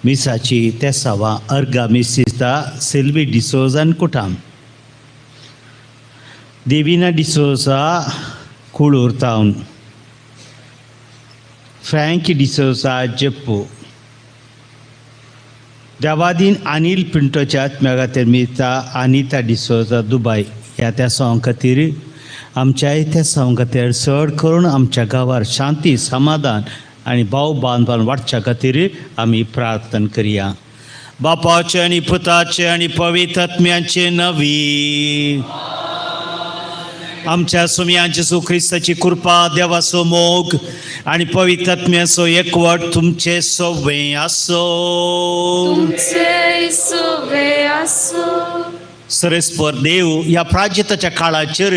मिसाची तेसावा अर्गा मिसिस्ता Silvi डिसोजान कुठाम Devina D'Souza कुळूर town Frankie D'Souza Jappu Devadin Anil पिंटोच्या आत्म्यागातेर मिता अनिता डिसोजा दुबय ह्या त्या सॉंग खातीर आमच्या त्या सॉंग खातीर चड करून आमच्या गांवार शांती समाधान आणि भाव बांधवान वाडच्या खातीर आमी प्रार्थना करुया. बापाचे आणि पुताचे आणि पवित्र आत्म्याचे नवी आमच्या सुमयांची सुख्रिस्ताची कृपा देवाचो मोग आणि पवित्र आत्म्याचो एकवट तुमचे सोबे आसो. सरेस्पर देव ह्या प्राजताच्या काळाचेर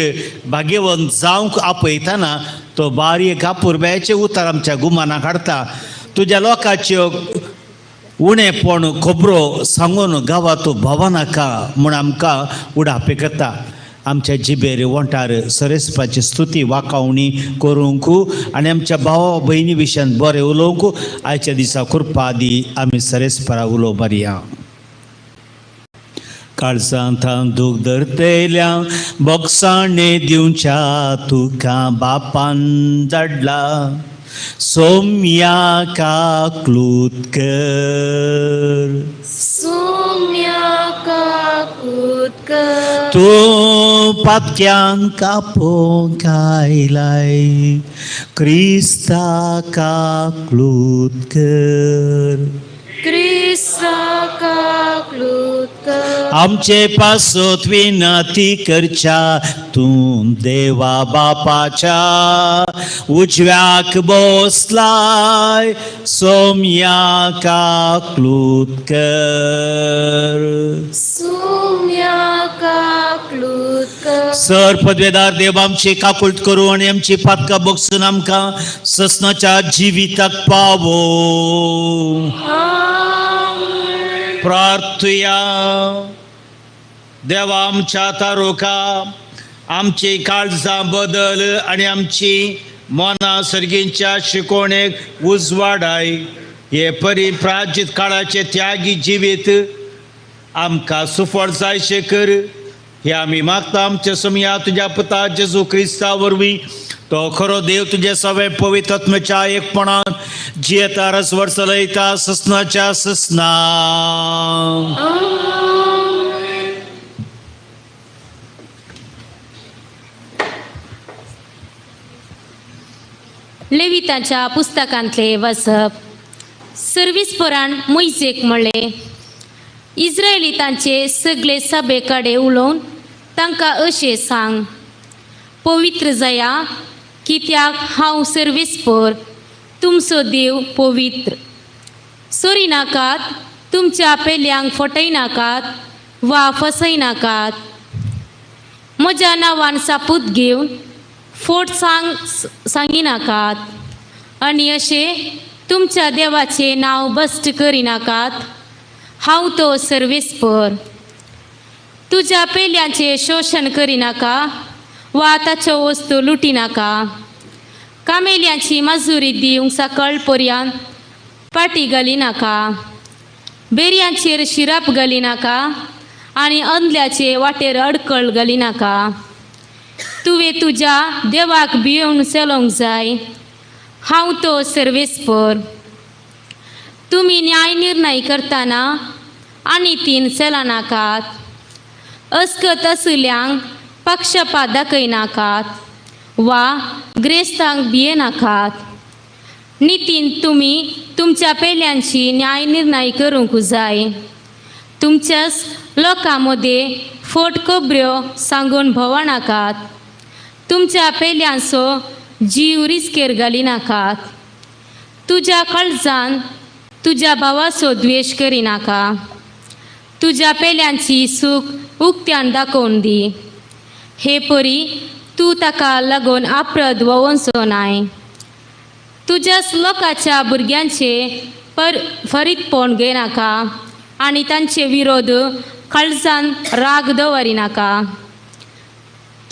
भाग्यवंत जावंक आपयताना तो बारीक पुरब्याचे उतार आमच्या गुमाना काडता. तुज्या लोकांच्यो उणेपण खबरो सांगून गांवां तूं भवनाका म्हूण आमकां उडापे करता. आमच्या जिबेर वंटार सरेस्पाची स्तुती वाकावणी करूंक आनी आमच्या भावा भयणी विशयान बरें उलोवंक आयच्या दिसा कृपा दी. आमी सरेस्परा उलोव बरया. काळजांत दूख धरतेल्या बोगसाणे दिवच्या तुका बापान धाडला. सोम्या काकलूतकर तूं पातक्यान कापोंक आयलाय. क्रिस्ता काकलूतकर आमचे पासोत विनंती करच्या तूं देवा बापाच्या उजव्याक बसलाय. सोम्या काकलूतकर सर पदवेदार देव आमची काकुळट करू आणि आमची पातकां बगसून आमकां ससनाच्या जिविताक पावो. प्रार्थुया. देवा आमच्या तारोका आमची काळजां बदल आणि आमची मना सर्गींच्या शिकोवणेक उजवाडाय. हे परी प्राचित काळाचे त्यागी जिवीत आमकां सुफळ जायशें कर. हे आमी मागता आमच्या समया तुज्या पुता जेजू क्रिस्ता वरवीं. तो खरो देव तुझे सवे पवित्र आत्म्याच्या एकपणान जियेता रसवर चलयता ससनाच्या ससना. लेविताच्या पुस्तकांतले वचप. सर्विस्परान मोइसेक म्हणले, इस्रायलितांचे सगळे सभे कडेन उलोवन तांकां अशें सांग, पवित्र जाया कित्याक हांव सर्विस्पर तुमचो देव पवित्र. सोरी नाकात, तुमच्या पेल्यांक फटय नाकात वा फसय नाकात. म्हज्या नांवान सापूत घेवन फोट सांगी नाकात आनी अशें तुमच्या देवाचे नांव बश्ट करिनाकात. हांव तो सर्विस्पर. तुज्या पेल्यांचे शोशण करिनाका वा ताच्यो वस्तू लुटिनाका. कामेल्यांची मजुरी दिवंक सकळ पर्यंत पाटी घालिनाका. बेऱ्यांचेर शिराप घालिनाका आनी अंधल्याचे वाटेर अडकळ घालिनाका. तुवें तुज्या देवाक भिवून चलोवंक जाय. हांव तो सर्वेस्पर. तुम्ही न्याय निर्णय करतना आनी तीन चलनाकात. अस्कत असल्यांक पक्षपात दाखयनाकात वा ग्रेस्तांक भियेनाकात. नितीन तुमी तुमच्या पेल्यांची न्याय निर्णय करूंक जाय. तुमच्याच लोकां मदें फोट खबऱ्यो सांगून भोंवनाकात. तुमच्या पेल्यांचो जीव रिस्केर घालिनाकात. तुज्या काळजान तुज्या भावाचो द्वेश करिनाका. तुज्या पेल्यांची सूख उक्त्यान दाखोवन दी. हे परी तूं ताका लागून आपरद वोवोंचो नाय. तुज्याच लोकाच्या भुरग्यांचे फरीतपण घेनाका आनी तांचे विरोध काळजान राग दवरिनाका.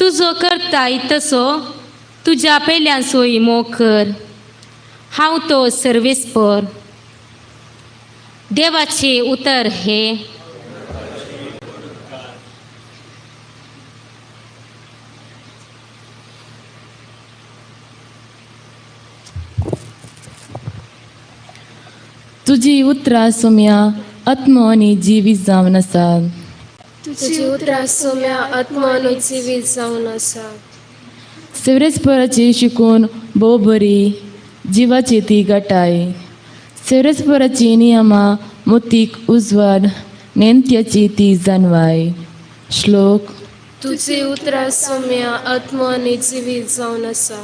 तुजो करताय तसो तुज्या पेल्यांचोय मोग कर. हांव तो सर्वेस्पर. देवाचे उतर हे. तुजी उतरां सोम्या आत्मो आनी जिवीत जावन आसात. तुजी उतरां सोम्या आत्मान जिवीत जावन आसा. सेव्रेस्पराची शिकून भोव बरी जिवाची ती घटाय. सेव्रेस्पराची नियमां मोतीक उजवाड नेंत्याची ती जानवाय. श्लोक. तुजी उतरां सोम्या आत्मान जिवीत जावन आसा.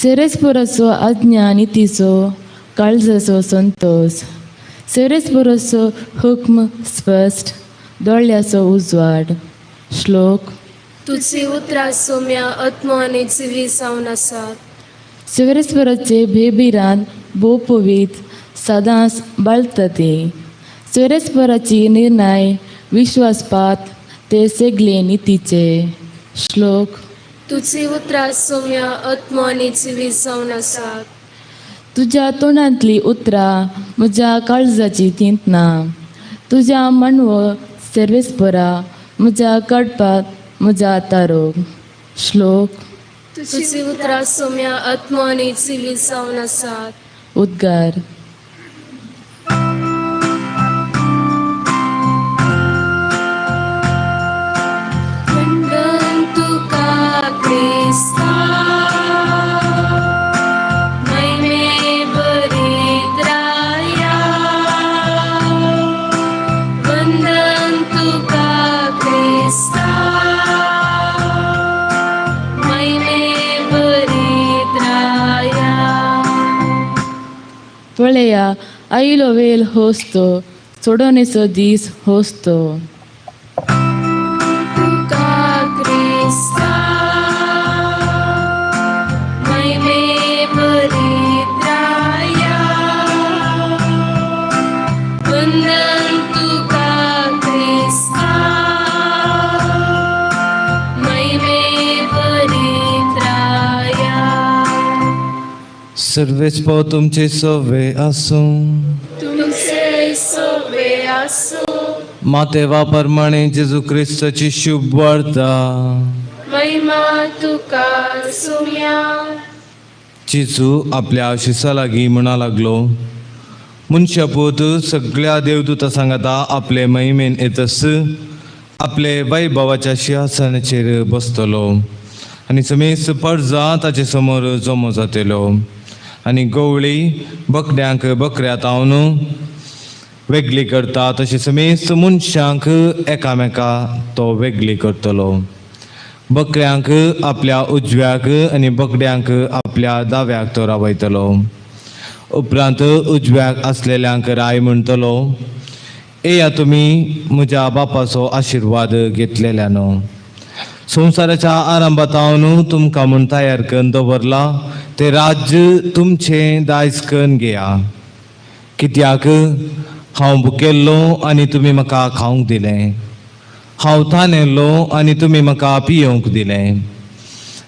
सेव्रेस्पराचो आज्ञा नितीचो काळजाचो संतोष. सेव्रेस्पराचो हुक्म स्पश्ट दोळ्याचो उजवाड. श्लोक. तुजी उतरां सोम्या आत्मान जिवीत जावन आसा. सेव्रेस्पराचे भेबिरांत भोव पवित्र सदांच बाळता ते. सेव्रेस्पराची निर्णय विश्वासपात ते सगळे नितीचे. श्लोक. तुजी उतरां सोम्या आत्मान जिवीत जावन आसा. तुज्या तोंडांतली उतरां म्हज्या काळजाची चिंतना. तुज्या मानवो सर्वेस्परा म्हज्या कडपात म्हज्या तारोग. श्लोक. तुजी उतरां सोम्या आत्मान जिवीत जावन आसा. उद्गार. वंदन तुका क्रिस्ता, महिमे भरीत राया. वंदन तुका क्रिस्ता, महिमे भरीत राया. पळया आयलो वेल होस्तो सोडोनेचो दीस होस्तो. तुका क्रिस्ता, महिमे भरीत राया. वंदन तुका क्रिस्ता, महिमे भरीत राया. सर्वेस्पो तुमचे सवे आसूं. तुमचे सोबे आसूं. मातेवा प्रमाणे जेजू ख्रिस्ताची शुभ वार्ता. महिमा तुका सोम्या. जेजू आपल्या आशिसा लागीं म्हणा लागलो, मनशापूत सगळ्या देवदूतां सांगाता आपले महिमेन येतस आपले वैभवाच्या सिंहासनाचेर बसतलो आनी समेस परजा ताचे समोर जमो जातलो. आनी गवळी बकड्यांक बकऱ्या तावन वेगळी करता तशी समेस्त मनशांक एकामेका तो वेगळी करतलो. बकऱ्यांक आपल्या उजव्याक आनी बकड्यांक आपल्या दाव्याक तो रावयतलो. उपरांत उजव्याक आसलेल्यांक राय म्हणटलो, येया तुमी म्हज्या बापाचो आशिर्वाद घेतलेल्यानो. संवसाराच्या आरंभातावन तुमकां म्हूण तयार करून दवरला ते राज्य तुमचें दायज करून घेया. कित्याक हांव भुकेल्लो आनी तुमी म्हाका खावंक दिलें. हांव थानेल्लो आनी तुमी म्हाका पियोंक दिलें.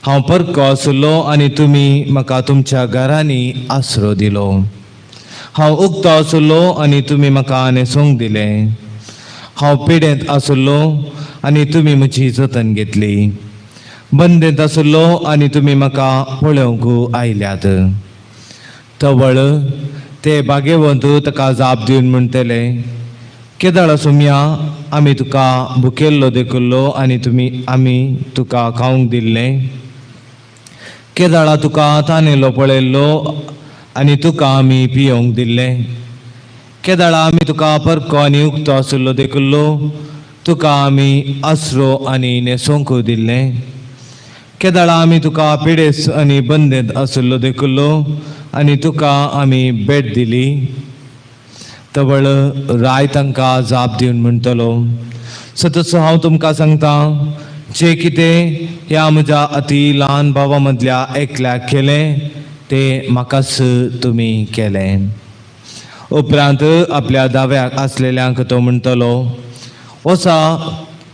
हांव परको आसलो आनी तुमी म्हाका तुमच्या घरांनी आसरो दिलो. हांव उक्तो आसलो आनी तुमी म्हाका न्हेसोंक दिलें. हांव पिडेंत आसलो आनी तुमी म्हजी जतन घेतली. बंदेंत आसलो आनी तुमी म्हाका पळोवंक आयल्यात. तवळ ते भाग्यवंत ताका जाप दिवन म्हणटले, केदाळा सोम्या, आमी तुका भुकेल्लो देखुल्लो आनी आमी तुका खावंक दिल्लें. केदाळा तुका तानेलो पळयल्लो आनी तुका आमी पियोंक दिल्लें. केदाळा आमी तुका परको आनी उक्तो आशिल्लो देखुल्लो, तुका आमी आसरो आनी न्हेसोंक दिल्लें. केदाळा आमी तुका पिडेस आनी बंदेंत आशिल्लो देखुल्लो आनी तुका आमी भेट दिली. तवळ राय तांकां जाप दिवन म्हणटलो, सतत हांव तुमकां सांगतां, जे कितें ह्या म्हज्या अति ल्हान भावा मदल्या एकल्याक केलें तें म्हाकाच तुमी केलें. उपरांत आपल्या दाव्याक आसलेल्यांक तो म्हणटलो, वसा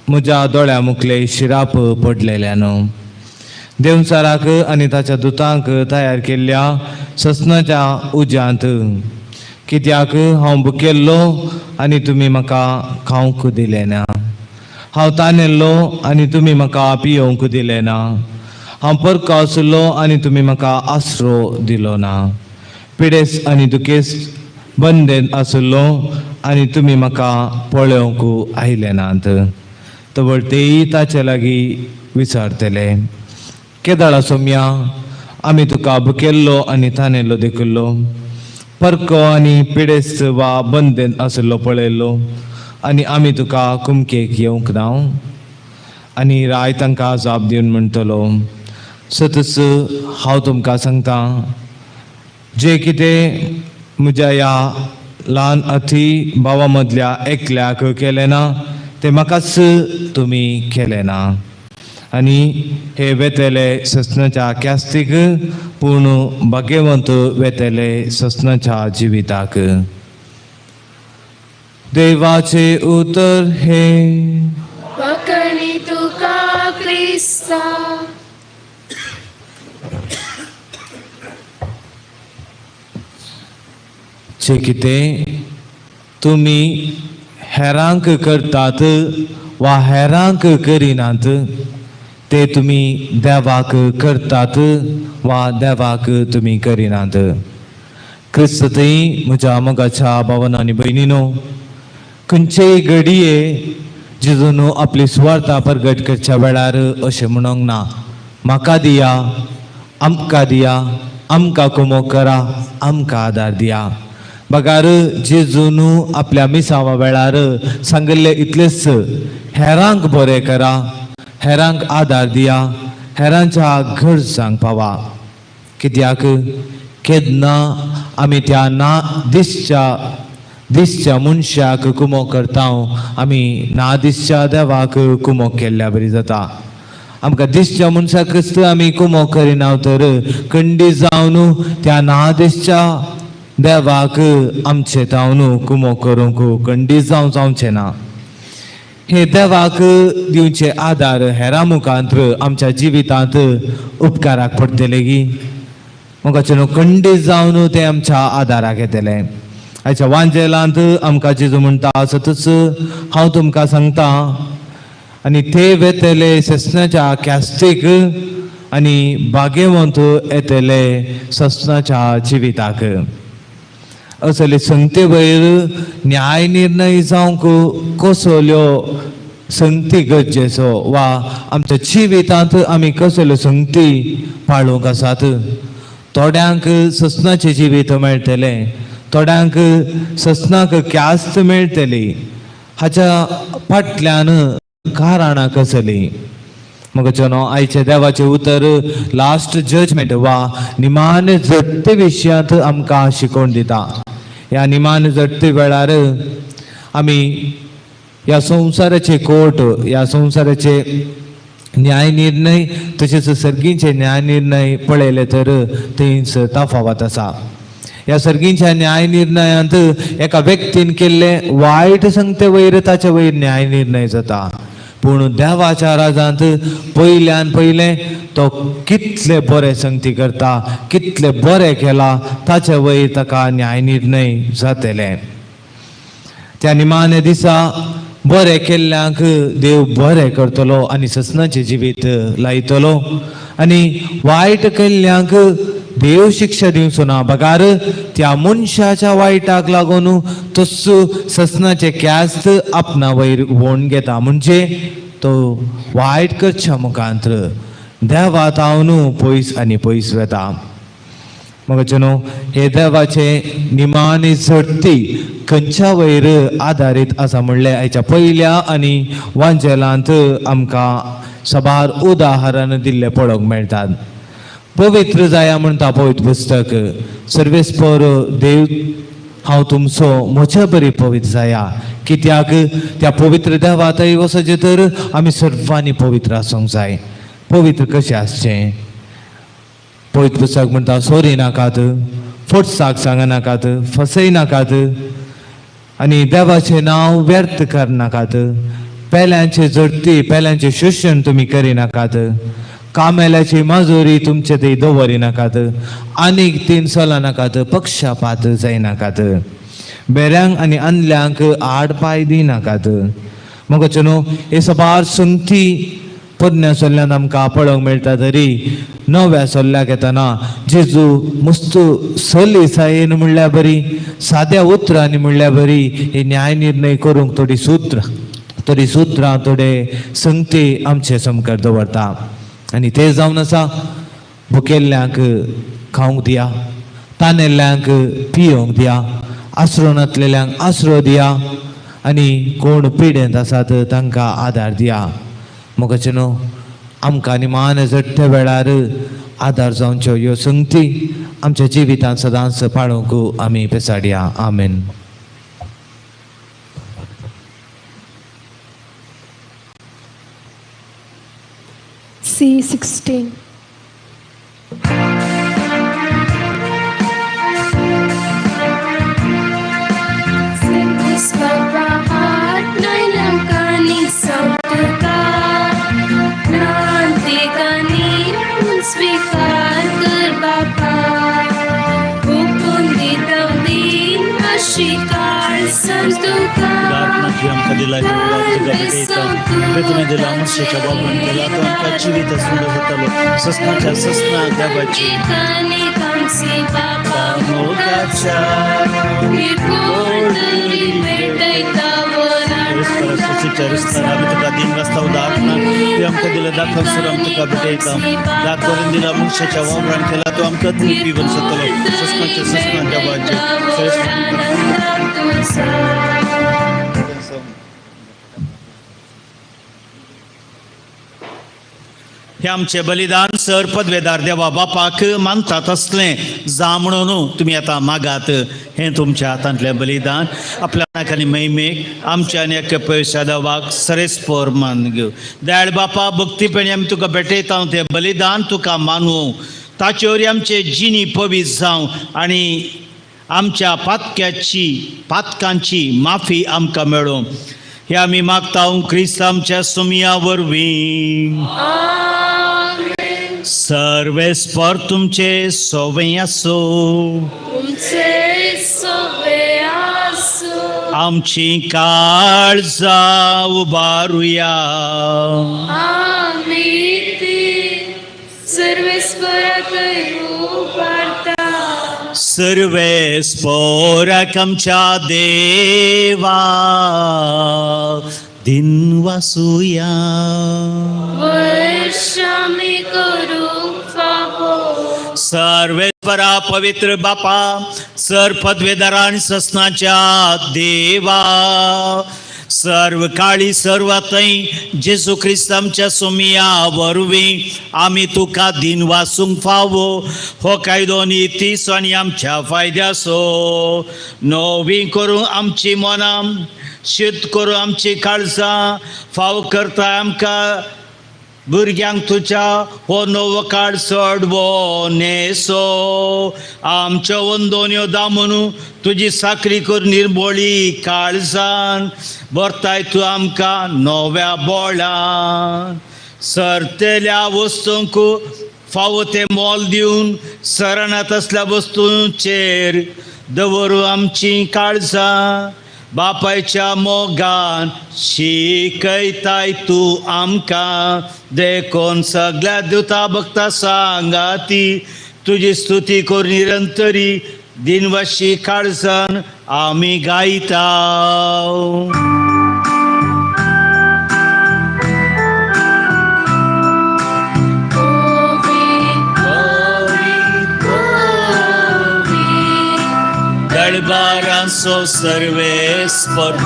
म्हज्या दोळ्या मुखले शिराप पडलेल्यान. देवचाराक आनी ताच्या दुतांक तयार केल्ल्या ससनाच्या उज्यांत, कित्याक हांव भुकेल्लो आनी तुमी म्हाका खावंक दिलें ना. हांव तानेल्लो आनी तुमी म्हाका पियोंक दिलें ना. हांव परको आशिल्लो आनी तुमी म्हाका आसरो दिलो ना. पिडेस आनी दुखेस बंदेंत आशिल्लो आनी तुमी म्हाका पळोवंक आयले नात. तवळ तेय ताचे लागीं विचारतले, केदाळा सोम्या, आमी तुका भुकेल्लो आनी तानेल्लो देखुल्लो, परको आनी पिडेस वा बंदेंत आशिल्लो पळयल्लो आनी आमी तुका कुमकेक येवंक ना. आनी राय तांकां जाप दिवन म्हणटलो, सतच हांव तुमकां सांगतां, जे कितें म्हज्या ह्या ल्हान अति भावा मदल्या एकल्याक केलें ना तें म्हाकाच तुमी केलें ना. आनी हे वेतेले ससनाच्या क्यास्तीक, पूण भाग्यवंत वेतेले ससनाच्या जिविताक. देवाचे उतर हे, वखणी तुका क्रिस्ता. जे कितें तुमी हेरांक करतात वा हेरांक करिनात ते तुमी देवाक करतात वा देवाक तुमी करिनात. क्रिस्ततय म्हज्या मोगाच्या भावांनो आनी भयणीनो, खंयचेय घडये जेजून आपली सुवार्ता प्रगट करच्या वेळार अशें म्हणोंक ना, म्हाका दिया, आमकां दिया, आमकां कुमो करा, आमकां आदार दिया. बगार जेजून आपल्या मिसावा वेळार सांगिल्लें इतलेंच, हेरांक बरें करा, हेरांक आदार दिया, हेरांच्या गरजांक पावा. कित्याक केन्ना आमी त्या ना दिसच्या मनशाक कुमो करता, आमी ना दिसच्या देवाक कुमो केल्ल्या बरी जाता. आमकां दिसच्या मनशाक क्रिस्त आमी कुमो करिना तर खंडी जावन त्या ना दिसच्या देवाक आमचे तावन कुमो करूंक खंडी जावचें ना. हे देवाक दिवचे आदार हेरां मुखांतर आमच्या जिवितांत उपकाराक पडटले गी. मोगाचे न्हू, खंडी जावन ते आमच्या आदाराक येतले. आयच्या वांजेलांत आमकां जेजू म्हणटा, सतच हांव तुमकां सांगतां, आनी ते वेतेले ससनाच्या क्यास्तीक आनी भाग्यवंत येतले ससनाच्या जिविताक. असले संगते वयर न्याय निर्णय जावंक कसल्यो संगती गरजेचो वा आमच्या जिवितांत आमी कसल्यो संगती पाळूंक आसात. थोड्यांक ससनाचें जिवीत मेळटलें, थोड्यांक ससनाक क्यास्त मेळटली. हाच्या फाटल्यान कारणां कसलीं. मगचनो आयचे देवाचें उतर लास्ट जजमेंट वा निमाणे जट्टे विशयांत आमकां शिकोवन दिता. ह्या निमाणे जट्टे वेळार आमी ह्या संवसाराचे कोर्ट, ह्या संवसाराचे न्याय निर्णय तशेंच सर्गींचे न्याय निर्णय पळयले तर थंयच तफावत आसा. ह्या सर्गींच्या न्याय निर्णयांत एका व्यक्तीन केल्ले वायट संगते वयर ताचे वयर न्याय निर्णय जाता. पूण देवाच्या राजांत पयल्यान पयलें तो कितले बरे संगती करता, कितले बरें केला ताचे वयर ताका न्याय निर्णय जातले. त्या निमाणे दिसा बरें केल्ल्यांक देव बरें करतलो आनी ससनाचें जिवीत लायतलो, आनी वायट केल्ल्यांक देव शिक्षा दिवचो ना बगार त्या मनशाच्या वायटाक लागून तस ससनाचे क्यास्त आपणा वयर वोण घेता म्हणजे तो वायट करच्या मुखांत देवा तावन पयस आनी पयस वेता. मग जनो हे देवाचे निमाणी झडती खंयच्या वयर आधारीत आसा म्हणले हाच्या पयल्या आनी वांजेलांत आमकां सबार उदाहरण दिल्ले पळोवंक मेळटात. पवित्र जाया म्हणटा पवित्र पुस्तक सर्वेस्पर देव हांव तुमचो म्हज्या बरी पवित्र जाया. कित्याक त्या पवित्र देवा थंय वचचे तर आमी सर्वांनी पवित्र आसूंक जाय. पवित्र कशें आसचें? पवित्र पुस्तक म्हणटा सोरी नाकात, फोटसाक सांगनाकात, फसय नाकात आनी देवाचें नांव व्यर्थ करनाकात, पेल्यांचे झडती पेल्यांचें शोशण तुमी करिनाकात, कामेल्याची माजोरी तुमचे थंय दवरिनाकात, आनीक 3 चला नाकात, पक्षपात जायनाकात, बेऱ्यांक आनी आदल्यांक आड पाय दिनाकात. मग न्हू हे सबार संगती पोरण्या सल्ल्यान आमकां पळोवंक मेळटा. तरी नव्या सल्ल्याक येताना जेजू मस्त सलीसायेन म्हणल्यार बरी, साद्या उतरांनी म्हणल्यार बरी हे न्याय निर्णय करूंक थोडी सुत्रां थोडे संगती आमचे समकार दवरता. आनी ते जावन आसा भुकेल्ल्यांक खावंक दिया, तानेल्ल्यांक पियोंक दिया, आसरो नासलेल्यांक आसरो दिया आनी कोण पिडेंत आसात तांकां आदार दिया. मगच न्हू आमकां निमान झडटे वेळार आदार जावच्यो ह्यो संगती आमच्या जिवितांत सदांच पाळूंक आमी पेसाडया. आमेन. C16. स्वीकार कर बापा, हुकूम दिता दिन अशी काळ संतुका. जी आमकां दिला तुवें दिला मनुष्याच्या वापरून केला तो आमकां जिवीत सुंदर जातालो. ससनाच्या ससना देवाची आमी तुका दिन वाजता उदाहरणा तुवें आमकां दिलें दाखोवन सुरू आमी तुका भेटयता. दाखोवन दिला मनुष्याच्या वापरान केला तो आमकां पिवन जातालो. ससनाच्या ससना देवाची हे आमचे बलिदान सर पदवेदार देवा बापाक मानतात असलें जा म्हणून तुमी आतां मागात. हें तुमच्या हातांतलें बलिदान आपल्या नाकांनी महिमेक आमच्या आनी एका पयशा देवाक सरेस्पर मान घेव. दयाळ बापा भक्तीपणी आमी तुका भेटयता तें बलिदान तुका मानूं, ताचे वरी आमचे जिणी पवित्र जावं आनी आमच्या पातकांची माफी आमकां मेळूं. हे आमी मागता क्रिस्त आमच्या सुमया वरवीं. सर्वेस्पर तुमचे सोवे आसो, आमची काळजां उबारुया. सर्वेस्पराक आमच्या देवा दिन वासुया. सर्वेस्परा पवित्र बापा सर पदवेदारा आनी ससनाच्या देवा सर्व काळी सर्व थंय जेजू क्रिस्त आमच्या सोमिया वरवीं आमी तुका दिन वासूंक फावो. हो कायदो नितीसो आनी आमच्या फायद्याचो. नवी करूं आमची मनां, शीत करूं आमची काळजां, फाव करता आमकां भुरग्यांक तुज्या हो नवो काळ चडवो नेसो. आमच्यो वंदोन्यो दामून तुजी साकरी कर निर्मोळी काळजान भरताय तूं आमकां नव्या बोळान. सरतेल्या वस्तूंक फावो ते मोल दिवन सरणात असल्या वस्तूंचेर दवरूं आमची काळजां. बापायच्या मोगान शिकयताय तूं आमकां. देखून सगळ्या दिवता भक्ता सांगाती तुझी स्तुती करून निरंतरी दिनवाशी काळजान आम्ही गायता. दरबारांचो सर्वेस्पर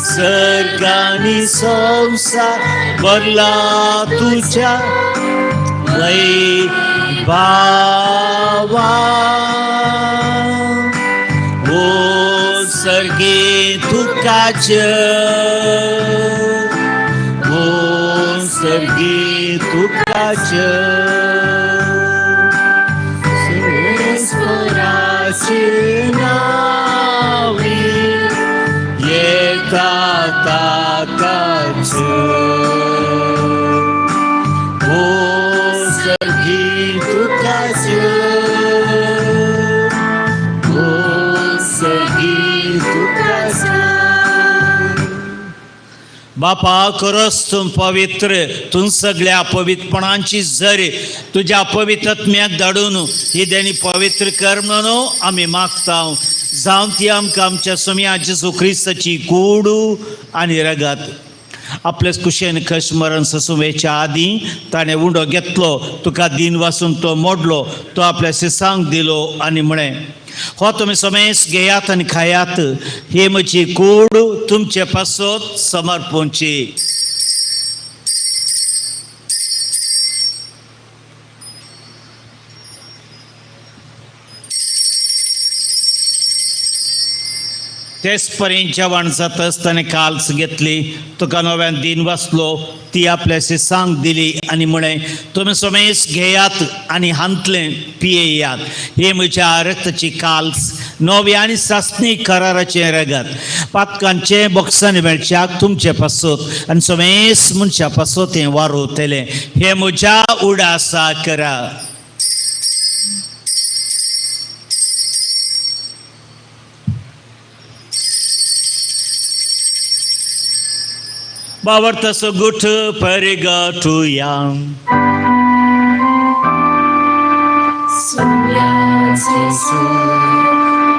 सर्गानी संसार भरला तुझ्या वैभवा. ओ सर्गे तुकाच, ओ सर्गे तुकाच स्वराचे नावी येता ताकाच. ओ सर्गी तुकाच, ओ सर्गी तुकाच. बापा खरोच तूं पवित्र, तूं सगळ्या पवित्रपणांची झर तुझ्या पवित्रत्म्याक धाडून ही देणी पवित्र कर म्हणून आमी मागता. जावं ती आमकां आमच्या सोम्या जेजू क्रिस्ताची कूड आनी रगत. आपल्याच कुशेन कश्मरण ससुवेच्या आदीं ताणें उंडो घेतलो, तुका दिन वासून तो मोडलो, तो आपल्या शिसांक दिलो आनी म्हळें, हो तुमी समेस घेयात आनी खायात, ही म्हजी कूड तुमचे पासत समर्पूंची. तेच पर्यंत जेवण जाताच ताणें काल्स घेतली, तुका नव्यान दिन वाचलो, ती आपल्या शिसांक दिली आनी म्हळें, तुमी समेस घेयात आनी हांतलें पियेयात, हे म्हज्या रक्ताची काल्स, नवे आनी सासणी कराराचें रगत, पातकांचे बॉक्सांनी मेळच्याक तुमचे पासत आनी समेस मनशा पासत हें वारोतलें, हे म्हज्या उडासा करा. बावरता गुठ परगटुया.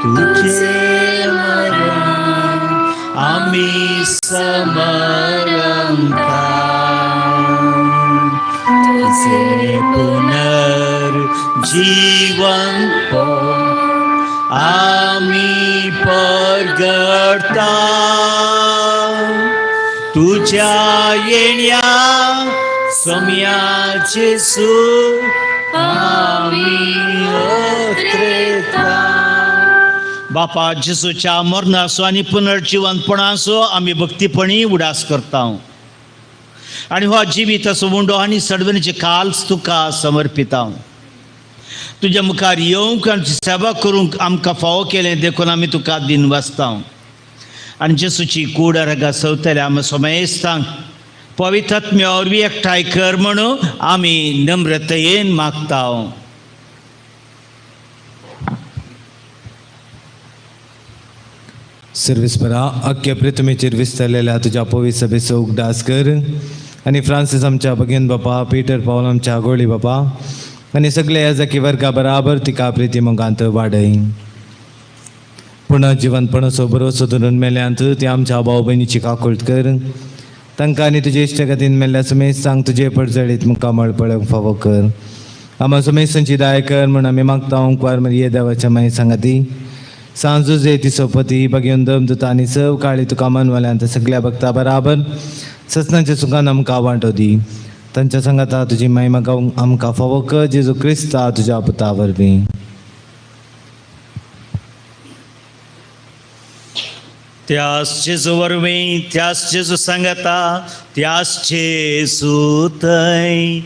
तुझे मरण आम्ही समरंता, तुझे पुनर्जीवन आम्ही परगटता. तुझ्या येण्या सोम्याचे सू आम्ही अत्रेता. बापा जेजूच्या मरणाचो आनी पुनर्जीवनपणाचो आमी भक्तीपणी उडास करता आनी हो जिविताचो उंडो आनी सडवणीचे काल्स तुका समर्पिता. तुज्या मुखार येवंक आमची सेवा करूंक आमकां फावो केलें देखून आमी तुका दिन वाचता. आनी जेजूची कूड रगत सवतले आमी समेस्तांक पवित्रात्म्या वरवीं एकठांय कर म्हणून आमी नम्रतयेन मागता. सर्वेस्परा अख्ख्या पृथ्वीचेर विस्तारलेल्या तुझ्या पवित्र सभेचो उगडास कर आनी फ्रांसीस आमच्या भगिनी बापा, पीटर पावल आमच्या गोळी बापा आनी सगळे याजकी वर्गा बराबर तिका प्रिती मोगांत वाडय. पुनर्जीवनपणाचो भरोसो धरून मेल्यांत ती आमच्या भाव भयणीची काकुळट कर. तांकां आनी तुजे इश्टगतीन मेल्ल्या समेस्तांक तुजे पडजळीत मुखामळ पळोवंक फावो कर. आम्हा समेस्तांची दाय कर म्हूण आमी मागता. ओंकार मरिये देवाच्या माय सांगाती सांजू जे ती सोपती भगिवन दमदूत आनी सव काळी तुका मनवाल्यांत सगळ्या भक्ता बराबर ससनाच्या सुखान आमकां वांटो दी. तांच्या सांगाता तुजी महिमा गावंक आमकां फावो कर. जेजू क्रिस्ता तुज्या पुता वरवीं. त्याच जेजू वरवीं, त्याच जेजू सांगता, त्याच जेजू थंय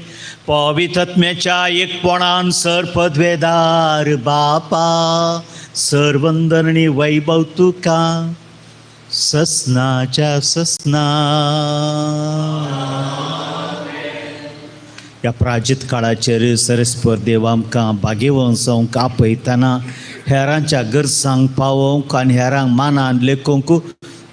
पवित्रात्म्याच्या एकपणान सर पदवेदार बापा, सरवंदन आनी वैभव तुका ससनाच्या ससना. ह्या प्राजीत काळाचेर सरस्पर देव आमकां भाग्यवन जावंक आपयतना हेरांच्या गरजांक पावोवंक आनी हेरांक मानान लेखोवंक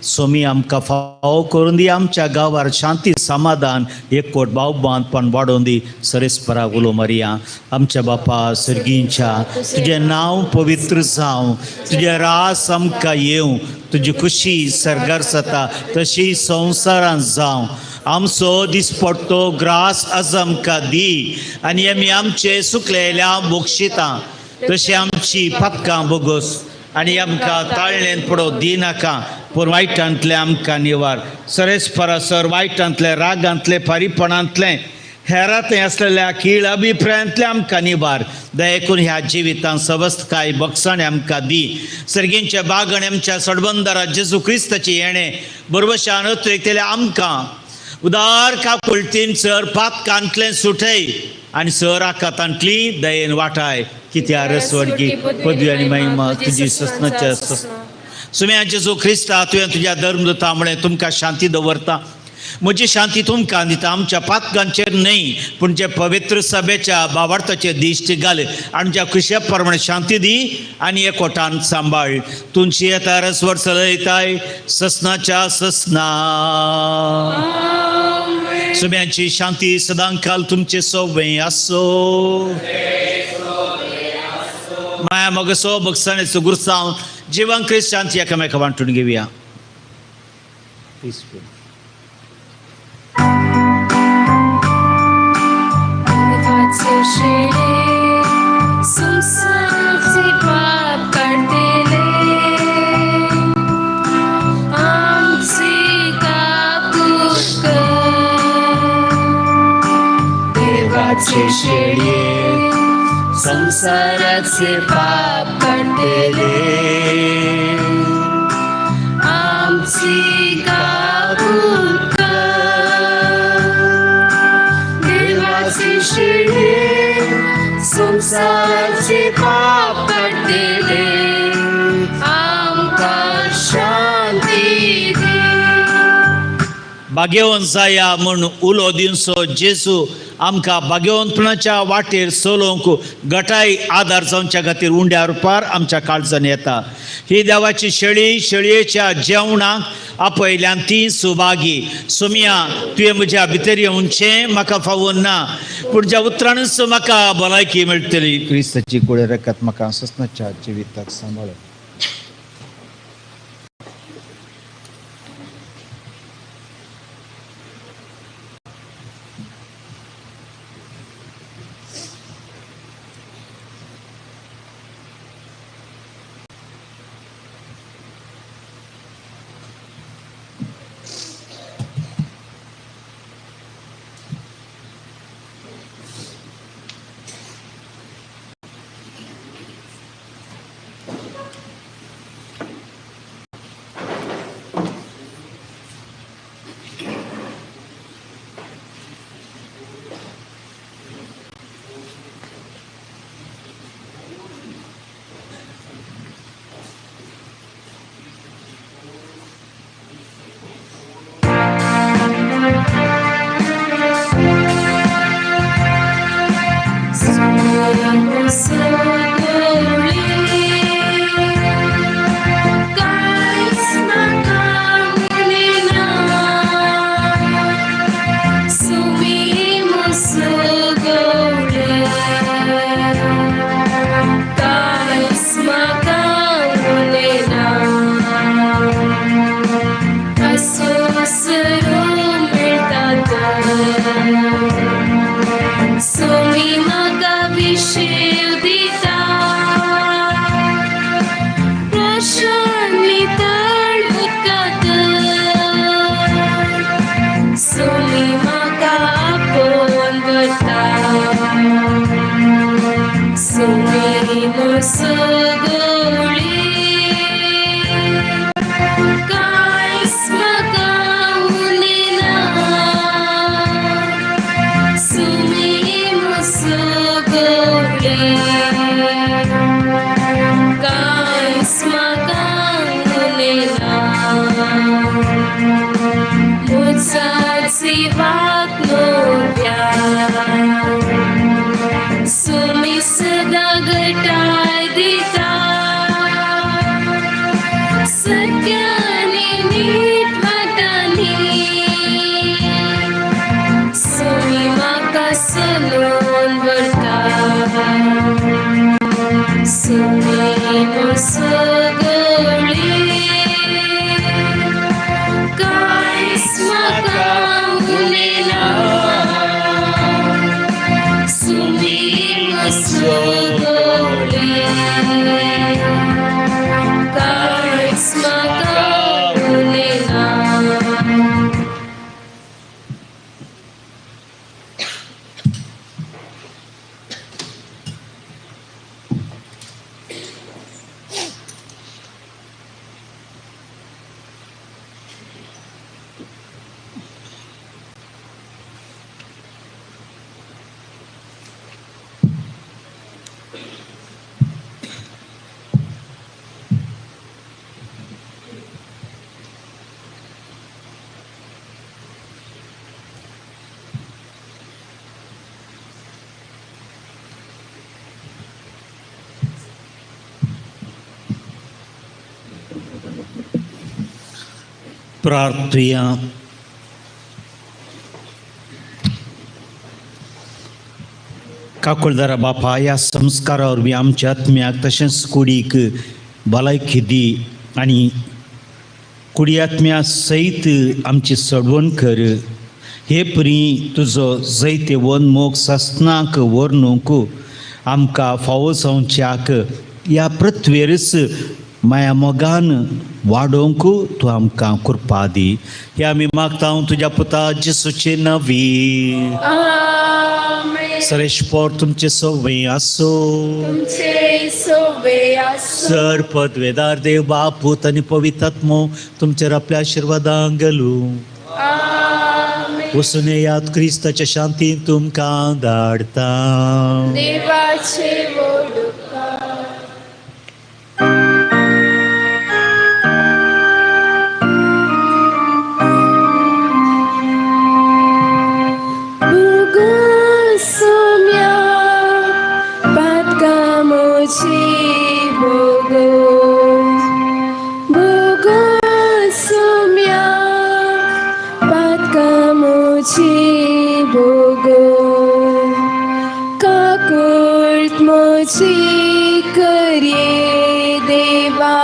सोमी आमकां फावो करून दी, आमच्या गांवार शांती समाधान एकवट भावबांदपण वाडोवन दी. सरेस्पराक उलो मारया. आमच्या बापा सर्गींच्या, तुजें नांव पवित्र जावं, तुजें रास आमकां येवं, तुजी खुशी सरगार जाता तशी संवसारांत जावं. आमचो दिसपट्टो ग्रास आज आमकां दी, आनी आमी आमचे सुकलेल्या मोक्षिता तशी आमची पथकां बोगोस, आनी आमकां ताळणेन पडो दिनाका, पूण वायटांतले आमकां निवार. सरेस्परा सर, वायटांतले रागांतले पारीपणांतले हेरांतय आसलेल्या कीळ अभिप्रायांतले आमकां निवार. दया करून ह्या जिवितांत सवस्थकाय बक्षाणे आमकां दी. सर्गींच्या बागणे आमच्या सडबंदारा जेजू क्रिस्ताची येणे बरोबशान अत्रेकतेले आमकां उदार काकुळटीन सर पातकांतले सुटय, आनी सर आकांतांतली दयेन वाटाय. कित्या रसवडगी पदवी आनी महिमा तुजी ससनाच्या सुम्या जेजू क्रिस्ता, तुवें तुज्या धर्मदूता म्हळें तुमकां शांती दवरता. म्हजी शांती तुमकां दिता, आमच्या पातकांचेर न्हय पूण जे पवित्र सभेच्या भावार्थाचेर दिश्टी घाल, आमच्या खुशे प्रमाणे शांती दी आनी एकवटान सांबाळ. तुमची येता रसवर चलयताय ससनाच्या ससना. सुम्यांची शांती सदां काल तुमचे सोबे आसो. माया मोगसो बगसाणेचो गुरसांव जिवन क्रिस्त शांती एकामेका वांटून घेवया. देवाचे शेळे संसाराचे पाप काढलेले, आमचे कापूर कर. देवाचे शेळे संसाराचे पाप काढलेले, आमची कापूर कर. देवाचे शेळे संसाराचे पाप काढलेले, आमकां शांती दे. भाग्यवंत जाया म्हूण उलो दिवचो जेजू आमकां भाग्यवंतपणाच्या वाटेर चलोवंक गटाय आदार जावच्या खातीर उंड्या रुपार आमच्या काळजान येता. ही देवाची शेळी शेळयेच्या जेवणाक आपयल्यान ती सुभागी. सुमिया, तुवें म्हज्या भितर येवचें म्हाका फावो ना, पूण ज्या उतरानच म्हाका भलायकी मेळटली. क्रिस्ताची कुळे रकत म्हाका ससनाच्या जिविताक सांबाळ. सत्याने सुमेन सगळे काहीच म्हाका उरलेना सुमेन सगळे काहीच म्हाका उरलेना. प्रार्थूया. काकुळदारा बापा, ह्या संस्कारा वरवीं आमच्या आत्म्याक तशेंच कुडीक भलायकी दी आनी कुडी आत्म्या सयत आमची सडवण कर. हे परी तुजो जैते वन मोग सस्नाक वर्णूक आमकां फावो जावच्याक ह्या पृथ्वेरच माया मोगान वाडोवंक तूं आमकां कृपा दी. हे आमी मागता तुज्या पुता जेसूचे नवी. आमेन. सरेशपोर तुमचे सवय आसो. तुमचे सोबे आसो. सर पदवेदार देव बाप पूत आनी पवित्र आत्मो तुमचेर आपल्या आशिर्वादां घालूं. आमेन. वचून येयात क्रिस्ताच्या शांतीन तुमकां धाडटा. देवाचे मोडुका. Bugo somia patkamochi bugo. Bugo somia patkamochi bugo. Kakult mochi karye deva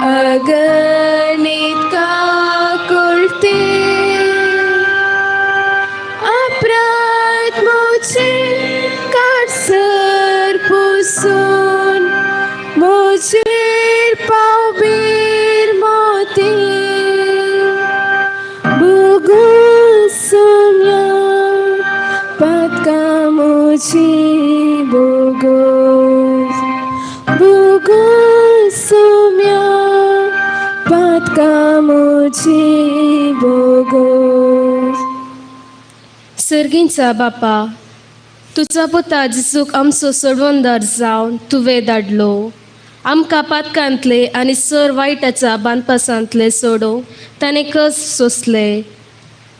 अगणित काकुळते अपराध मोचे काडसर पुसून मोचेर पावबीर मोते बुगू सोम्या पातका मोची बुगू बुगू सोम्या पातका मोची बुगू. सर्गींचा बापा, तुझा पुता जिसूक आमचो सोडवणदार जावन तुवें धाडलो. आमकां पातकांतले आनी सर वायटाच्या बांदपासांतले सोडोवंक ताणें कस सोंसले.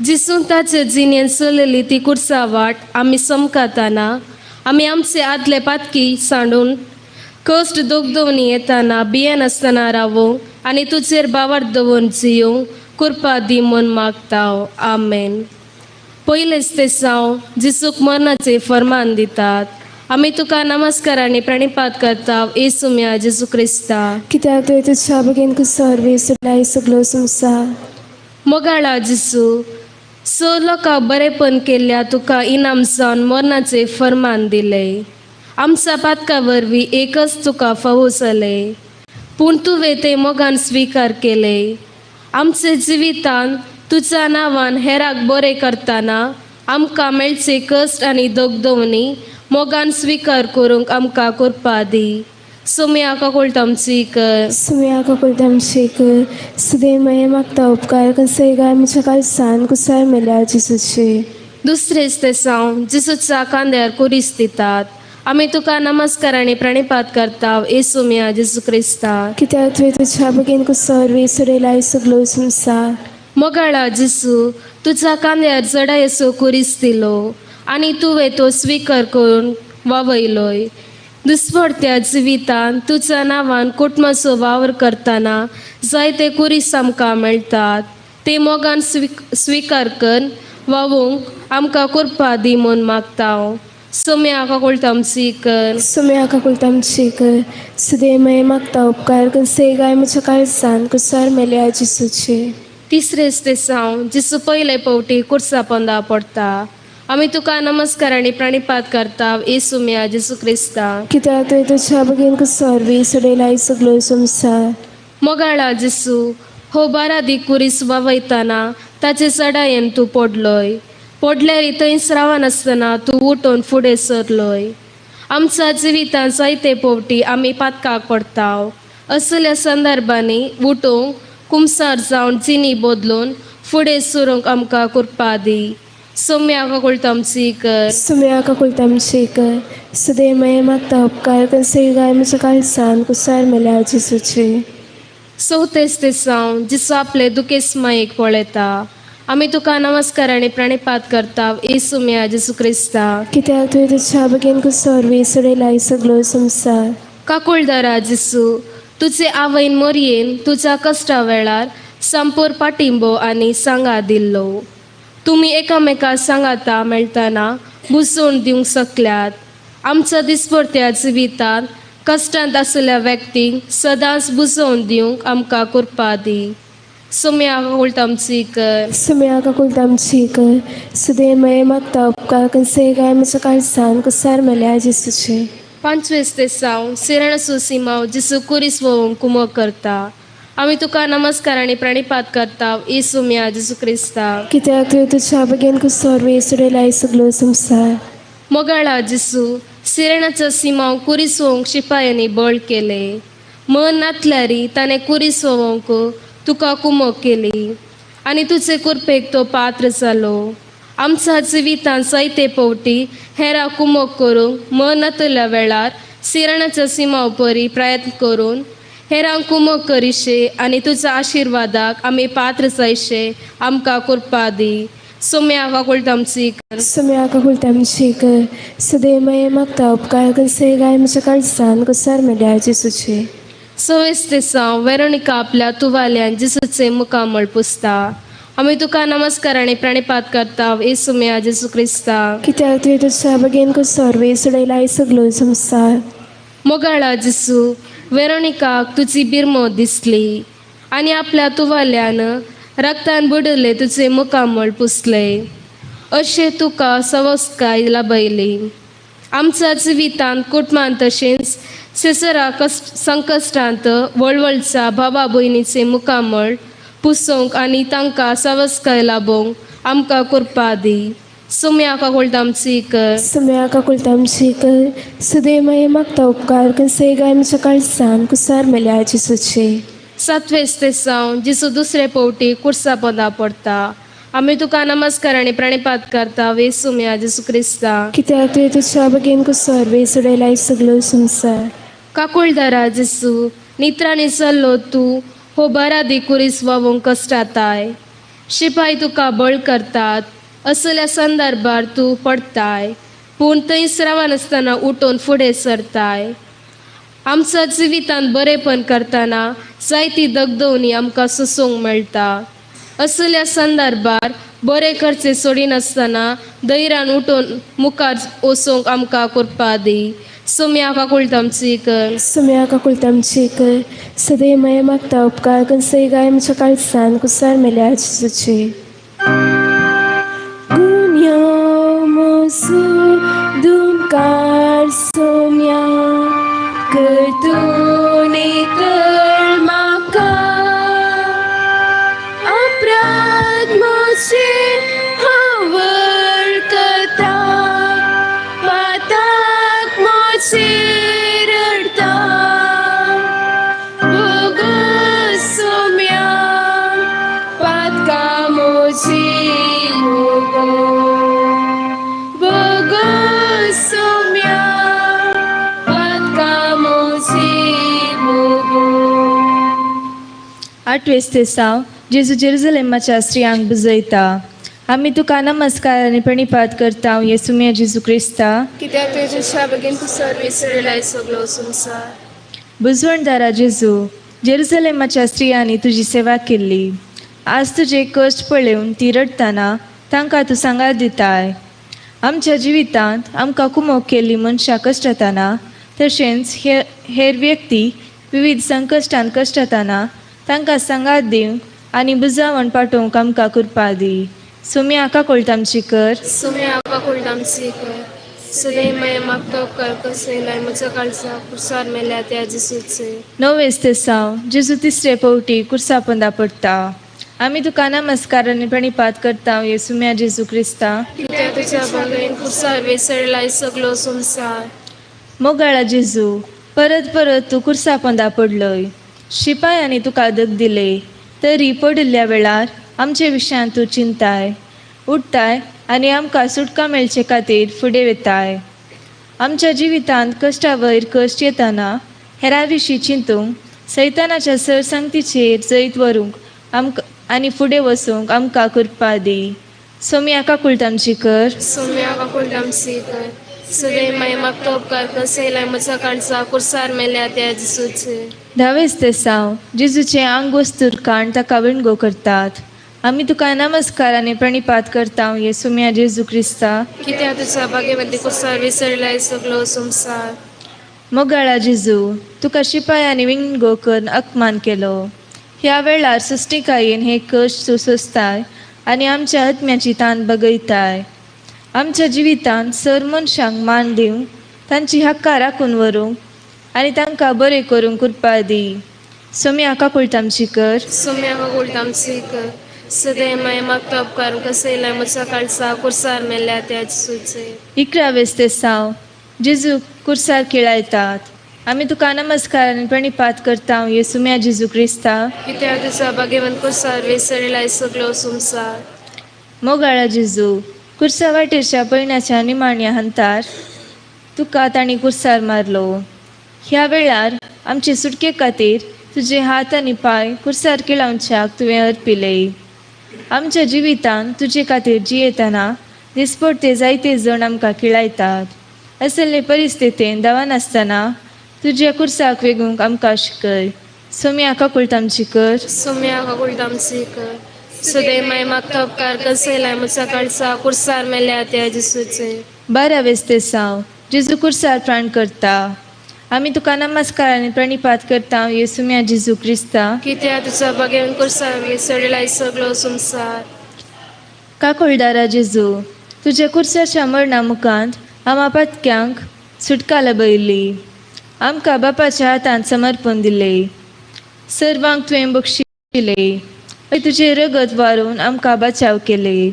जिसून ताचे जिणेन चलयली ती कुर्सावाट आमी समकाताना आमी आमचे आदले पातकी सांडून कश्ट दोगदोवनी येताना भियेन आसतना रावूंक आनी तुजेर बावर दवरून जियोंक कृपा दी म्हूण मागता. आमेन. पयलेच ते सावन जिसूक मरणाचे फर्मान दितात. आमी तुका नमस्कार आनी प्रणिपात करता येसुम्या जेजू क्रिस्ता. कित्याक तुवें तुज्या बेगीन कुसर विसरलाय सगळो संवसार. मोगाळा जिसू, स लोकांक बरेपण केल्ल्या तुका इनाम जावन मरणाचे फर्मान दिले. आमच्या पातका वरवीं एकच तुका फावो जाले, पूण तुवें ते मोगान स्विकार केले. आमचे जिवितान तुज्या नांवान हेराक बरें करतना आमकां मेळचे कश्ट आनी दोगदोवनी मोगान स्विकार करूंक आमकां कृपा दी. सुम्या काकुळटामची कर. सुम्या काकुळटामची कर. सुदे मये मागता उपकार कसय गाय म्हज्या काळसान कुसार मेल्या जिसूचे. दुसरेच ते सावन जिसूच्या कांद्यार कुरीस दितात. आमी तुका नमस्कार आनी प्रणिपात करता येसुम्या जेजू क्रिस्ता. कित्याक तुवें तुज्या बेगीन कुसर विसरलाय सगळो संवसार. मोगाळा जिसू, तुज्या कांद्यार जडा येसो कुरीस दिलो आनी तुवें तो स्विकार करून वावयलोय. दुस्पडत्या जिवितान तुज्या नांवान कुटुंबाचो वावर करतना जायते कुरीस आमकां मेळटात. ते मोगान स्विकार कर वावूंक आमकां कृपा दी म्हूण मागता. सोम्या काकुळता आमची कर सुम्या काकुलता आमची कर सदैव मैं मागता उपकार कर से गाय म्हज्या काळजान कुसार मेल्या जिसूचे तिसरेच ते साव जिसू पहिले पवटी कुर्सा पंदा पडता आम्ही तुका नमस्कार आणि प्रणिपात करता येसुम्या जिसू क्रिस्ता कित्याक तुवें तुज्या बगेन कुसरवी सडयलाय सगळो संवसार मोगाळा जिसू हो बारा कुरीस वयताना ताचे चडायेन तूं पडलोय पडल्यार थंयच रावनासतना तूं उठून फुडें सरलोय आमच्या जिवितांत जायते पोवटी आमी पातकाक पडटाव असल्या संदर्भांनी उठूंक कुमसार जावन जिनी बदलून फुडें सरूंक आमकां कृपा दी सोम्या काकुळता आमची कर सुम्या काकुलता आमची कर सदैव मैं मागता उपकार कर से गाय म्हज्या काळजान कुसार मेल्या जिसूचे चवथेच ते साव जिसू आपले दुखेस मायेक पळयता आमी तुका नमस्कार आणि प्रणिपात करता येसुम्या जिसू क्रिस्ता कित्याक तुवें तुज्या बगेन कुसरवी सडयलाय सगळो संवसार काकुळदारा जिसू तुजे आवयन मोरयेन तुज्या कश्टा वेळार संपूर पाठिंबो आनी सांगा दिल्लो तुमी एकामेका सांगाता मेळटाना बुजवून दिवंक शकल्यात आमच्या दिसपरत्या जिवितांत कश्टांत आसलेल्या व्यक्तींक सदांच बुजवून दिवंक आमकां कृपा दी सोम्या काकुळता आमची कर सुम्या काकुलता आमची कर सदैव मैं मागता उपकार कर से गाय म्हज्या काळजान कुसार मेल्या जिसूचे पांचवेस ते साव सिरणसू सिमाव जिसू कुरीस वोवंक कुमक करता आमी तुका नमस्कार आणि प्रणिपात करता येसुम्या जिसू क्रिस्ता कित्याक तुवें तुज्या बगेन कुसरवी सडयलाय सगळो संवसार मोगाळा जिसू सिरणाचो सिमाव कुरीस वोवंक शिपायांनी बळ केले मन नातल्यारी ताणें कुरीस वोवंक तुका कुमक केली आनी तुजे कुरपेक तो पात्र जालो आमच्या जिवितांत जायते पवटी हेरां कुमक करूंक मन नातल्या वेळार सिरणाच्या सिमाव परी प्रयत्न करून हेरांक कुमक करिशे आनी तुज्या आशिर्वादाक आमी पात्र जायशे आमकां कृपा दी सोम्या काकुळता आमची कर सुम्या काकुलता आमची कर सदैव मैं मागता उपकार कर से गाय म्हज्या काळजान कुसार मेल्या जिसूचे सवेस ते साव वेरोनिका आपल्या तुवाल्यान जिसूचे मुखामळ पुसता आमी तुका नमस्कार आणि प्रणिपात करता येसुम्या जिसू क्रिस्ता कित्याक तुवें तुज्या बगेन कुसरवी सडयलाय सगळो संवसार मोगाळा जिसू वेरोनिकाक तुजी बिरमो दिसली आनी आपल्या तुवाल्यान रक्तान बुडले तुजे मुखामळ पुसले अशें तुका सवस्काय लाभयली आमच्या जिवितांत कुटुंबांत तशेंच सेसरा संकश्टांत वळवळच्या भावा भयणीचे मुखामळ पुसोवंक आनी तांकां सवस्काय लाभोवंक आमकां कृपा दी सोम्या काकुळता आमची कर सुम्या काकुलता आमची कर सदैव मैं मागता उपकार कर से गाय म्हज्या काळजान कुसार मेल्या जिसूचे सातवेस ते साव जिसू दुसरे पवटी कुर्सा पदा पडता आमी तुका नमस्कार आणि प्रणिपात करता येसुम्या जिसू क्रिस्ता कित्याक तुवें तुज्या बगेन कुसरवी सडयलाय सगळो संवसार काकुळदारा जिसू नित्रांनी चल्लो तूं हो बरा कुरीस वोवंक कश्टाताय शिपाय तुका बळ करतात असल्या संदर्भार तूं पडताय पूण थंयच रावनासतना उठून फुडें सरताय आमच्या जिवितांत बरेपण करतना जायती दगदवणी आमकां सोसूंक मेळटा असल्या संदर्भार बरे करचे सोडिनासतना धैर्यान उठून मुखार वचूंक आमकां कृपा दी सोम्या काकुळता आमची कर सुम्या काकुलता आमची कर सदैव मैं मागता उपकार कर से गाय म्हज्या काळजान कुसार मेल्या जिसूचे गुन्यांव म्हजो दुमकार सोम्या कर तूं कर म्हाका अपराध म्हजे हांव वळखता पाताक म्हजे रडता भोगोस सोम्या पातकां म्हजी भोगोस सोम्या पातकां म्हजी आठवेस ते साव जेजू जेरुसलेमाच्या स्त्रियांक बुजयता आमी तुका नमस्कार आनी प्रणिपात करता येसुम्या जेजू क्रिस्ता कित्याक तुवें तुज्या बगेन कुसरवी सडयलाय सगळो संवसार बुजवणदारा जेजू जेरुसलेमाच्या स्त्रियांनी तुजी सेवा केल्ली आज तुजे कश्ट पळोवन ती रडटाना तांकां तूं सांगात दिताय आमच्या जिवितांत आमकां कुमोग केल्ली मनशां कश्टाताना तशेंच हेर व्यक्ती विविध संकश्टान कश्टाताना तांकां सांगात दिवंक आनी बुजावण पाठोवंक आमकां कृपा दी. सुमी आका कोळतामची कर. सुमी आका कोळतामची कर. सदैव मैं मागता उपकार कसयलाय म्हजो काळजा कुर्सार मेल्या त्या जिसूचे. 9 जेजू तिसरे पवटी कुर्सा पोंदा पडटा. आमी तुका नमस्कार आनी प्रणिपात करता येसू म्या जेजू क्रिस्ता. कित्याक तुज्या बागेन कुर्सार वेसळलाय सगलो संवसार. मोगाळा जेजू, परत परत तूं कुर्सा पोंदा पडलय. शिपायांनी तुका दग दिले तरी पडिल्ल्या वेळार आमचे विशयान तूं चिंताय, उठताय आनी आमकां सुटका मेळचे खातीर फुडें वेताय. आमच्या जिवितांत कश्टा वयर कश्ट येताना हेरां विशीं चिंतूंक, सैतानाच्या सरसंगतीचेर जैत व्हरूंक आनी फुडें वचूंक आमकां कृपा दी. सोमी आका कुळतामची कर. सुमी आका कोळतामची कर. सदैव मैं मागता उपकार कसयलाय म्हजो काळजा कुर्सार मेल्या त्या जिसूचे. 10 जेजूचे आंग वस्तूर काण ताका विणगो करतात. आमी तुका नमस्कार आनी प्रणिपात करता येसू म्या जेजू क्रिस्ता. कित्याक तुज्या बागेमंदी कुर्सार वेसळलाय सगलो संवसार. मोगाळा जेजू, तुका शिपायांनी विणगो करून अपमान केलो. ह्या वेळार सृश्टिकायेन हे कश्ट तूं सोंसताय आनी आमच्या आत्म्याची तान बगयताय. आमच्या जिवितांत सर मनशांक मान दिवंक, तांची हक्कां राखून व्हरूंक आनी तांकां बरें करूंक कृपा दी. सोमी आका कुळतामची कर. सुमी आका कोळतामची कर. सदैव मैं मागता उपकार कसयलाय म्हजो काळजा कुर्सार मेल्या त्या जिसूचे. 11 जेजू कुर्सार खिळायतात. आमी तुका नमस्कार आनी प्रणिपात करता येसू म्या जेजू क्रिस्ता. कित्याक तुज्या बागेमंद कुर्सार वेसळलाय सगलो संवसार. मोगाळा जेजू, कुर्सा वाटेरच्या पयण्याच्या निमाण्या हंतार तुका तांणी कुर्सार मारलो. ह्या वेळार आमचे सुटके खातीर तुजे हात आनी पांय कुर्सार खिळावच्याक तुवें अर्पिले. आमच्या जिवितांत तुजे खातीर जियेतना दिसपडटे जायते जण आमकां खिळायतात. असले परिस्थितीन दावानासतना तुज्या कुर्साक वेगूंक आमकां शिकय. सोमी आका कुळतामची कर. सुमी आका कोळतामची कर. सदैव मैं मागता उपकार कसयलाय म्हजो काळजा कुर्सार मेल्या त्या जिसूचे. 12 जेजू कुर्सार प्राण करता. आमी तुका नमस्कार आनी प्रणिपात करता येसू म्या जेजू क्रिस्ता. कित्याक तुज्या बागेन कुर्सार वेसळलाय सगलो संवसार. काकोळदारा जेजू, तुज्या कुर्साच्या मरणा मुखांत आमा पतक्यांक सुटका लबयली. आमकां बापाच्या हातांत समर्पण दिले. सर्वांक तुवें बक्षिले. तुजे रगत वारून आमकां बचाव केले.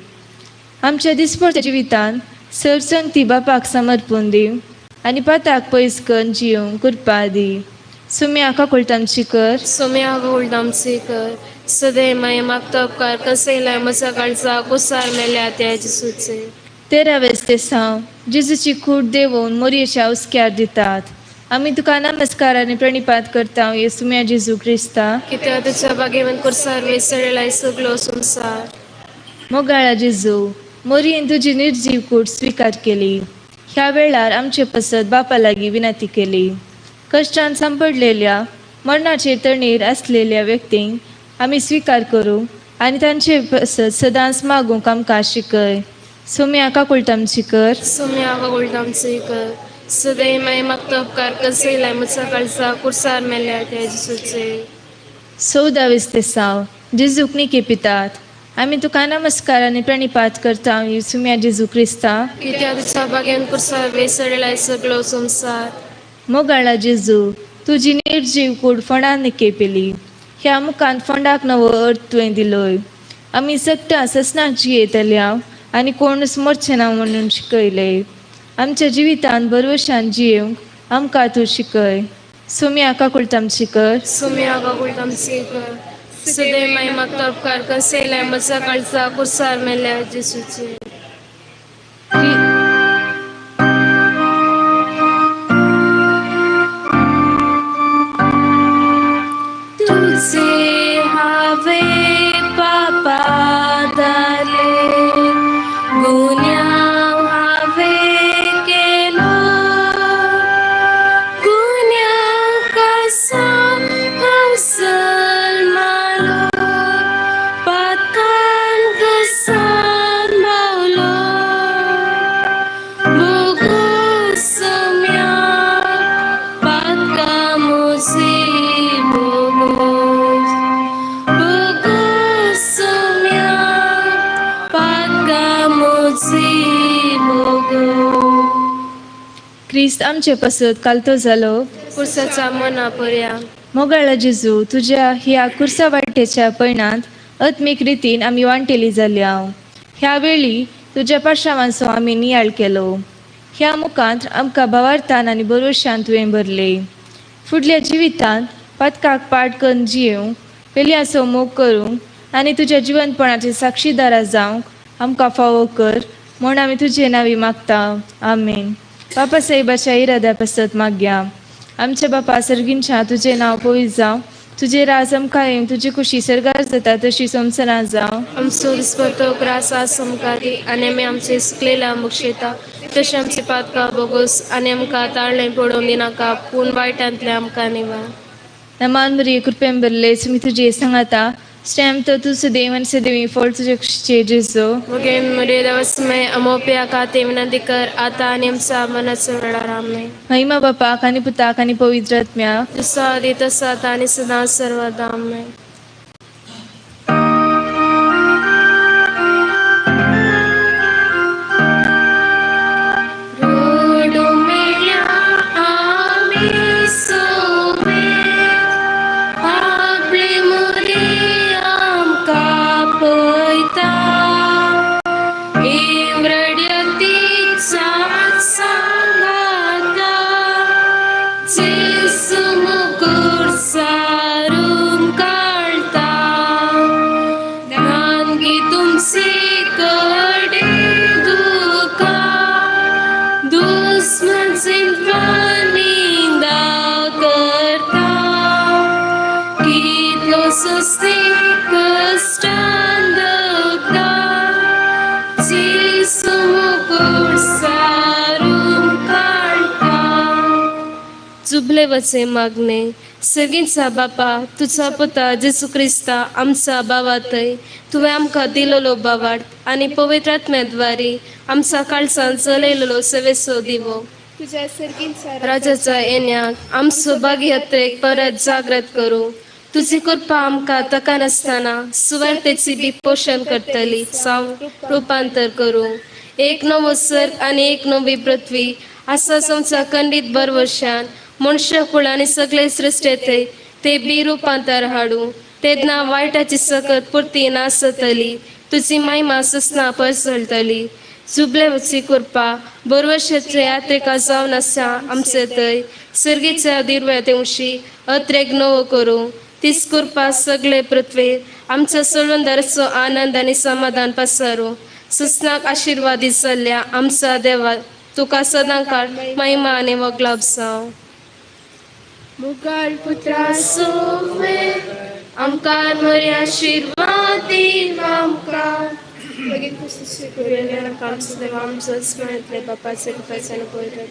आमच्या दिसपट्या जिवितांत सरसंगती बापाक समर्पण दिव आनी पाताक पयस करून जियोंक कृपा दी. सुमी आका कोळतामची कर. सुमी आका कोळतामची कर. सदैव मैं मागता उपकार कसयलाय म्हजो काळजा कुर्सार मेल्या त्या जिसूचे. 13 जेजूची खूट देवून मोरयेच्या उस्क्यार दितात. आमी तुका नमस्कार आनी प्रणिपात करता येसू म्या जेजू क्रिस्ता. कित्याक तुज्या बागेमंद कुर्सार वेसळलाय सगलो संवसार. मोगाळा जेजू, मोरयेन तुजी निर्जीव कूड स्विकार केली. ह्या वेळार आमचे पसत बापा लागीं विनंती केली. कश्टान सांपडलेल्या मरणाचे तणेर आसलेल्या व्यक्तींक आमी स्विकार करूं आनी तांचे पसत सदांच मागूंक आमकां शिकय. सोमी आका कुळतामची कर. सुमी आका कोळतामची कर. सदैव मैं मागता उपकार कसयलाय म्हजो काळजा कुर्सार मेल्या त्या जिसूचे. 14 जेजूक निकेपितात. आमी तुका नमस्कार आनी प्रणिपात करता येसू म्या जेजू क्रिस्ता. कित्याक तुज्या बागेन कुर्सार वेसळलाय सगलो संवसार. मोगाळा जेजू, तुजी निर्जीव कूड फंडान निकेपिली. ह्या मुखांत फंडाक नवो अर्थ तुवें दिलोय. आमी सगळ्या ससनाक जियेतल्या आनी कोणूच मरचे ना म्हणून शिकयले. आमच्या जिवितांत बरवशान जियेवंक आमकां तूं शिकय. सुमी आका कुळतामची कर. सुमी आका कोळतामची कर. सदैव मैं मागता उपकार कसयलाय म्हजो काळजा कुर्सार मेल्या जिसूचे. तुझे हावे पापा दाले गुन्या हावे केलो गुन्या कसा हौसल मालो पाताल कसा मावलो क्रिस्त आमचे पसत कालतो जालो कुर्साचा मना पर्या मोगाळा जेजू तुझ्या ह्या कुर्सा वाटेच्या पैणात आत्मीक रितीन आमी वांटेली जाल्या. ह्या वेळी तुझ्या पार्श्वांचो आमी नियाळ केलो. ह्या मुखांत आमकां भावार्थान आनी भरवशान तुवें भरले. फुडल्या जिवितांत पदकाक पाट करून जियेवंक पेलयांचो मोग करूंक आनी तुज्या जिवंतपणाचे साक्षीदारा जावंक आमकां फावो कर म्हूण आमी तुजे नांवी मागता. आमेन. बापा साहेबाच्या इराद्या पासत मागया. आमचे बापा सर्गींच्या तुझे नांव पवित्र जावं. तुझे राज आमकां येवं. तुजी खुशी सर्गार जाता तशी संवसारांत जावं. आमचो दिसपतो ग्रास समकारी आनी आमी आमचे सुकलेल्या मुक्षेता तशें आमचे पातकां बोगोस आनी आमकां ताळ्ळें पडोवन दिनाका पूण वायटांतले आमकां निवा. नमान मरी कृपेन भरले तुमी तुजे सांगाता स्टॅम तो तू सदैव आनी सदैवी फळ तुजे खुशीचे जेजो. मगेन मरे दवसमय अमोप्या खाते विनंती कर आता आनी आमचा मनाचो वेळार आमेन. महिमा बापाक आनी पुताक आनी पवित्र आत्म्या तसा आदी तसा आता आनी सदां सर्वदा आमेन. जुबले वचे मागणे सर्गींचा बापा तुझा पुता जेजू क्रिस्ता आमचा भावातय तुवें आमकां दिलोलो भावार्थ आनी पवित्र आत्म्याद्वारे आमचा काळजांत चलयलेलो सेवेचो दिवो तुझ्या सर्गींचा राजाच्या येण्याक आमचो भाग्यत्रेक परत जागृत करू. तुझी कृपा आमकां तका नासतना सुवार्थेची बी पोषण करतली जावं रुपांतर करू. एक नवो सर्ग आनी एक नवी पृथ्वी असा आमचा खंडीत भरवशान मनुष्य कुळाने सगळे सृष्टेते ते बी रूपांतर हाडू. तेदना वायटाची सकत पुर्ती नासतली तुझी महिमा सुसना पसरतली. जुबले वची कृपा बरवर्षाचे यात्रेका जावन आसा आमचे थंय सर्गीच्या दिरव्या दिवशी अत्रेक नवो करू. तीच कृपा सगळे पृथ्वीर आमच्या सोडवंदाराचो आनंद आनी समाधान पसारू. सुसनाक आशिर्वादीत जाल्ल्या आमचा देवा तुका सदां काळ महिमा आनी वगलाप जावं. मुगाळ पुत्रा सोमे आमकां मरे आशिर्वाद दीव आमकां आमचो स्मरतले बापाचे कृपेचे पवित्र